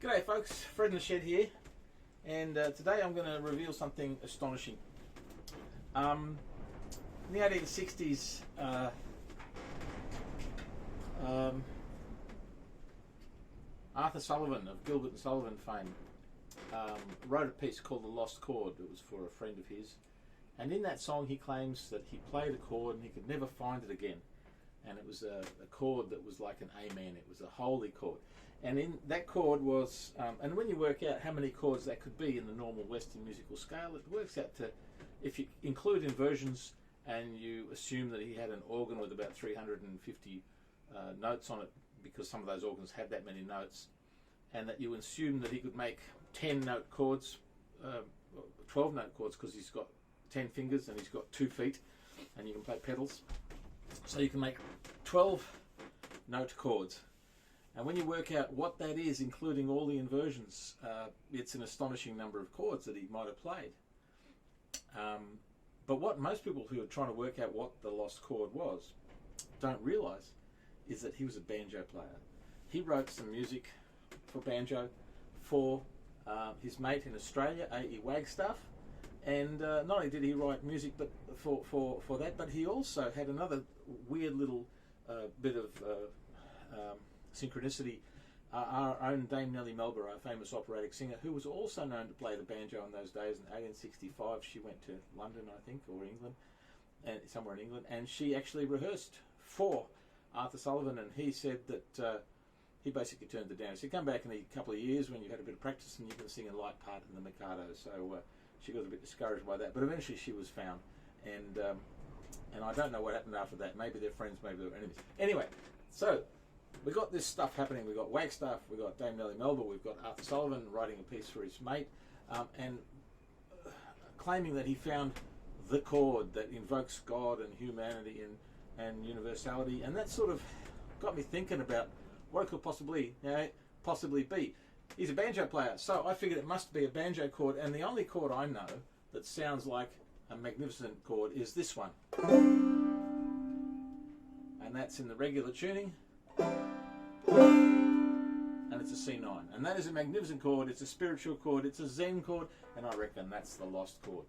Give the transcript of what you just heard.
G'day folks, Fred in the Shed here, and today I'm going to reveal something astonishing. In the 1860s, Arthur Sullivan of Gilbert and Sullivan fame wrote a piece called The Lost Chord. It was for a friend of his, and in that song he claims that he played a chord and he could never find it again. And it was a chord that was like an amen. It was a holy chord. And in that chord was, and when you work out how many chords that could be in the normal Western musical scale, it works out to, if you include inversions and you assume that he had an organ with about 350 notes on it, because some of those organs had that many notes, and that you assume that he could make 10 note chords, 12 note chords, because he's got 10 fingers and he's got 2 feet, and you can play pedals. So you can make 12 note chords. And when you work out what that is, including all the inversions, it's an astonishing number of chords that he might have played. But what most people who are trying to work out what the lost chord was don't realise is that he was a banjo player. He wrote some music for banjo for his mate in Australia, A.E. Wagstaff. And not only did he write music but for that, but he also had another weird little bit of synchronicity. Our own Dame Nellie Melba, our famous operatic singer, who was also known to play the banjo in those days. In 1865, she went to London, I think, or England, and somewhere in England, and she actually rehearsed for Arthur Sullivan. And he said that he basically turned it down. He said, "Come back in a couple of years when you've had a bit of practice and you can sing a light part in the Mikado." So she got a bit discouraged by that, but eventually she was found, and I don't know what happened after that. Maybe they're friends, maybe they're enemies. Anyway, so we got this stuff happening. We got Wagstaff, we got Dame Nellie Melba, we've got Arthur Sullivan writing a piece for his mate, and claiming that he found the chord that invokes God and humanity and universality, and that sort of got me thinking about what it could possibly be. He's a banjo player, so I figured it must be a banjo chord, and the only chord I know that sounds like a magnificent chord is this one. And that's in the regular tuning, and it's a C9. And that is a magnificent chord, it's a spiritual chord, it's a Zen chord, and I reckon that's the lost chord.